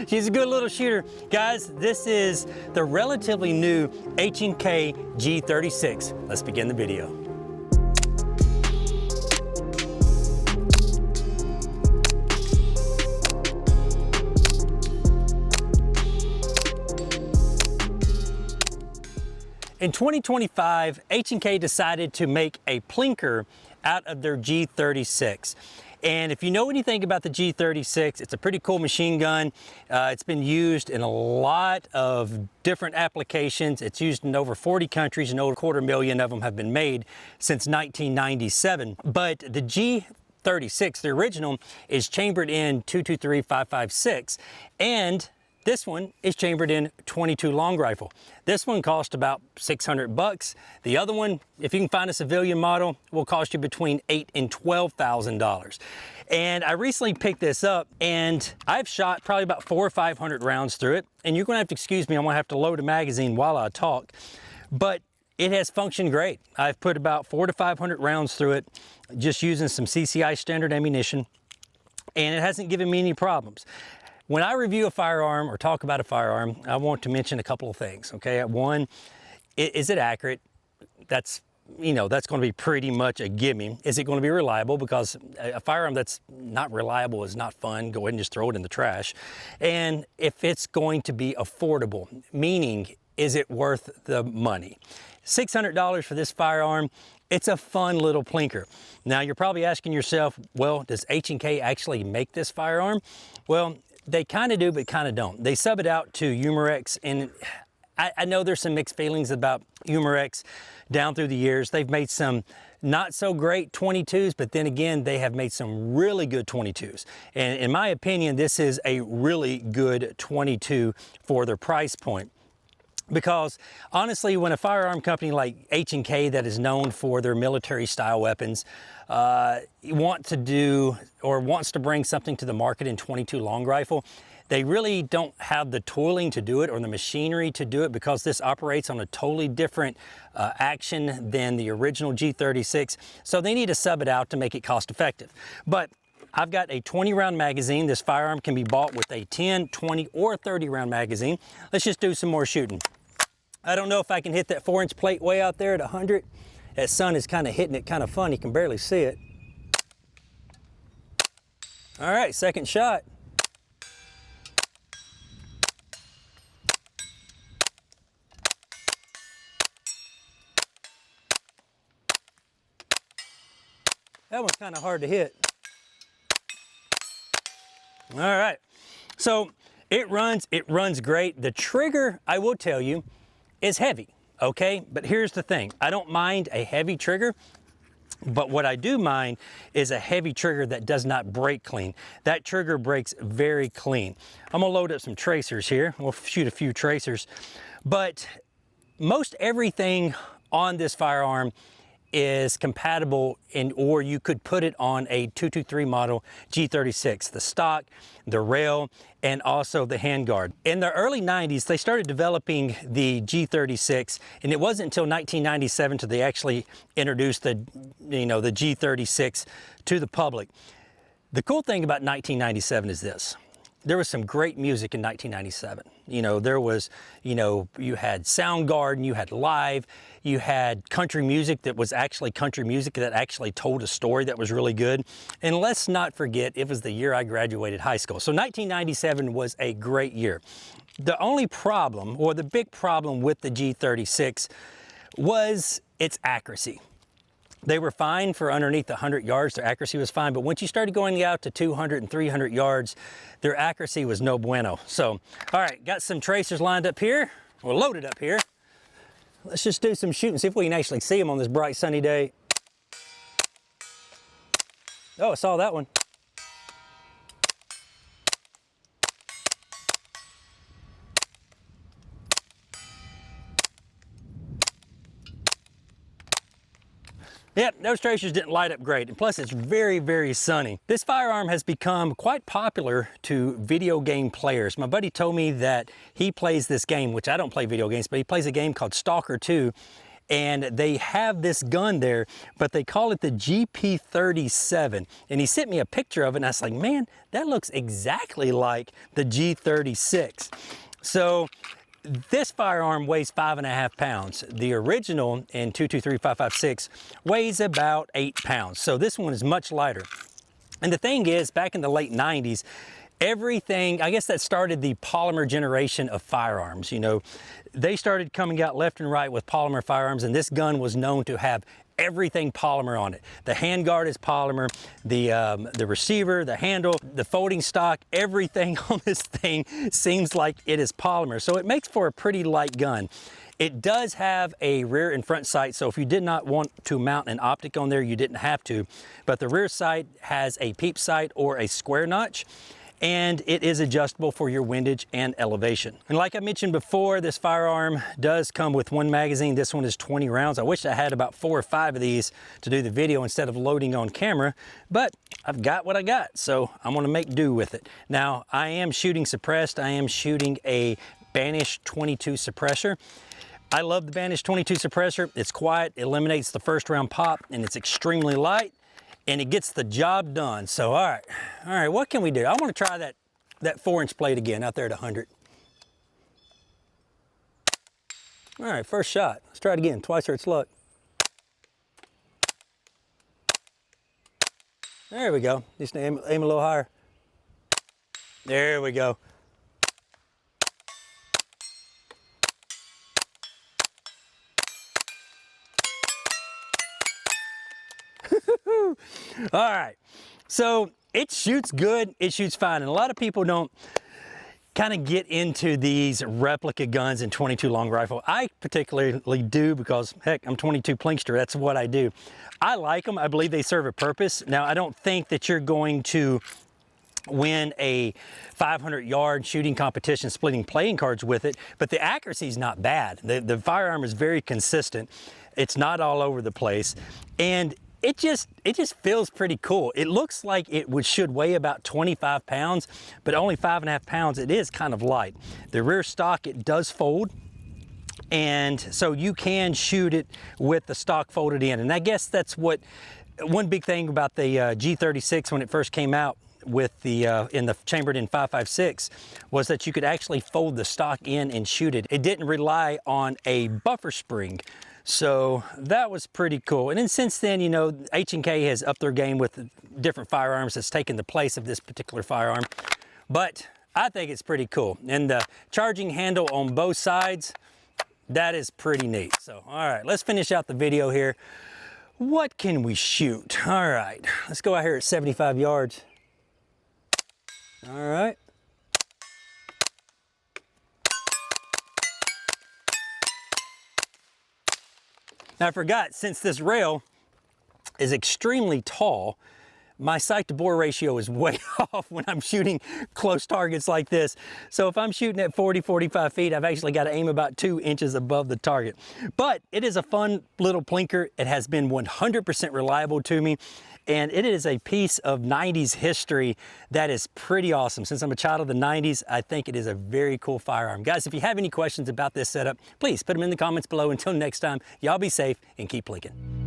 She's a good little shooter. Guys, this is the relatively new H&K G36. Let's begin the video. In 2025, H&K decided to make a plinker out of their G36. And if you know anything about the G36, it's a pretty cool machine gun. It's been used in a lot of different applications. It's used in over 40 countries and over 250,000 of them have been made since 1997. But the G36, the original, is chambered in 223-556, and this one is chambered in 22 long rifle. This one cost about $600. The other one, if you can find a civilian model, will cost you between $8,000 and $12,000. And I recently picked this up and I've shot probably about 400 or 500 rounds through it. And you're gonna have to excuse me, I'm gonna have to load a magazine while I talk. But it has functioned great. I've put about 400 to 500 rounds through it, just using some CCI standard ammunition, and it hasn't given me any problems. When I review a firearm or talk about a firearm, I want to mention a couple of things, okay? One, is it accurate? That's going to be pretty much a gimme. Is it going to be reliable? Because a firearm that's not reliable is not fun. Go ahead and just throw it in the trash. And if it's going to be affordable, meaning, is it worth the money? $600 for this firearm. It's a fun little plinker. Now, you're probably asking yourself, well, does H&K actually make this firearm? Well, they kind of do, but kind of don't. They sub it out to Umarex, and I know there's some mixed feelings about Umarex down through the years. They've made some not so great 22s, but then again, they have made some really good 22s. And in my opinion, this is a really good 22 for their price point. Because honestly, when a firearm company like H&K that is known for their military style weapons wants to bring something to the market in 22 long rifle, they really don't have the tooling to do it or the machinery to do it, because this operates on a totally different action than the original G36. So they need to sub it out to make it cost effective. But I've got a 20 round magazine. This firearm can be bought with a 10, 20, or 30 round magazine. Let's just do some more shooting. I don't know if I can hit that 4-inch plate way out there at 100. That sun is kind of hitting it kind of fun. You can barely see it. All right, second shot. That one's kind of hard to hit. All right, so it runs great. The trigger, I will tell you, is heavy, okay? But here's the thing, I don't mind a heavy trigger, but what I do mind is a heavy trigger that does not break clean. That trigger breaks very clean. I'm gonna load up some tracers here. We'll shoot a few tracers, but most everything on this firearm is compatible or you could put it on a 223 model G36, the stock, the rail, and also the handguard. In the early 90s, they started developing the G36, and it wasn't until 1997 till they actually introduced the G36 to the public. The cool thing about 1997 is this. There was some great music in 1997. There was, you had Soundgarden, you had Live, you had country music that was actually country music that actually told a story that was really good. And let's not forget, it was the year I graduated high school. So 1997 was a great year. The only problem, or the big problem with the G36 was its accuracy. They were fine for underneath 100 yards, their accuracy was fine, but once you started going out to 200 and 300 yards, their accuracy was no bueno. So, all right, got some tracers lined up here, or loaded up here. Let's just do some shooting, see if we can actually see them on this bright sunny day. Oh, I saw that one. Yep, those tracers didn't light up great, and plus it's very, very sunny. This firearm has become quite popular to video game players. My buddy told me that he plays this game, which I don't play video games, but he plays a game called Stalker 2, and they have this gun there, but they call it the G37. And he sent me a picture of it, and I was like, man, that looks exactly like the G36. So this firearm weighs 5.5 pounds. The original in 223-556 weighs about 8 pounds. So this one is much lighter. And the thing is, back in the late 90s, everything, I guess that started the polymer generation of firearms. You know, they started coming out left and right with polymer firearms, and this gun was known to have everything polymer on it. The handguard is polymer, the receiver, the handle, the folding stock, everything on this thing seems like it is polymer. So it makes for a pretty light gun. It does have a rear and front sight, so if you did not want to mount an optic on there, you didn't have to. But the rear sight has a peep sight or a square notch, and it is adjustable for your windage and elevation. And like I mentioned before, this firearm does come with one magazine. This one is 20 rounds. I wish I had about 4 or 5 of these to do the video instead of loading on camera, but I've got what I got, so I'm gonna make do with it. Now, I am shooting suppressed. I am shooting a Banish 22 suppressor. I love the Banish 22 suppressor. It's quiet, eliminates the first round pop, and it's extremely light, and it gets the job done. So, all right, what can we do? I want to try that 4-inch plate again out there at 100. All right, first shot. Let's try it again. Twice hurts luck. There we go. Just aim a little higher. There we go. All right, so it shoots good, it shoots fine, and a lot of people don't kind of get into these replica guns in 22 long rifle. I particularly do because, heck, I'm 22 plinkster, that's what I do. I like them, I believe they serve a purpose. Now, I don't think that you're going to win a 500-yard shooting competition splitting playing cards with it, but the accuracy is not bad. The firearm is very consistent. It's not all over the place, and it just feels pretty cool. It looks like it should weigh about 25 pounds, but only 5.5 pounds. It is kind of light. The rear stock, it does fold, and so you can shoot it with the stock folded in. And I guess that's what one big thing about the G36 when it first came out with the in the chambered in 556 was that you could actually fold the stock in and shoot it. It didn't rely on a buffer spring. So that was pretty cool. And then since then, you know, H&K has upped their game with different firearms that's taken the place of this particular firearm. But I think it's pretty cool. And the charging handle on both sides, that is pretty neat. So, all right, let's finish out the video here. What can we shoot? All right, let's go out here at 75 yards. All right. Now I forgot, since this rail is extremely tall, my sight to bore ratio is way off when I'm shooting close targets like this. So if I'm shooting at 40, 45 feet, I've actually got to aim about 2 inches above the target. But it is a fun little plinker. It has been 100% reliable to me. And it is a piece of 90s history that is pretty awesome. Since I'm a child of the 90s, I think it is a very cool firearm. Guys, if you have any questions about this setup, please put them in the comments below. Until next time, y'all be safe and keep plinking.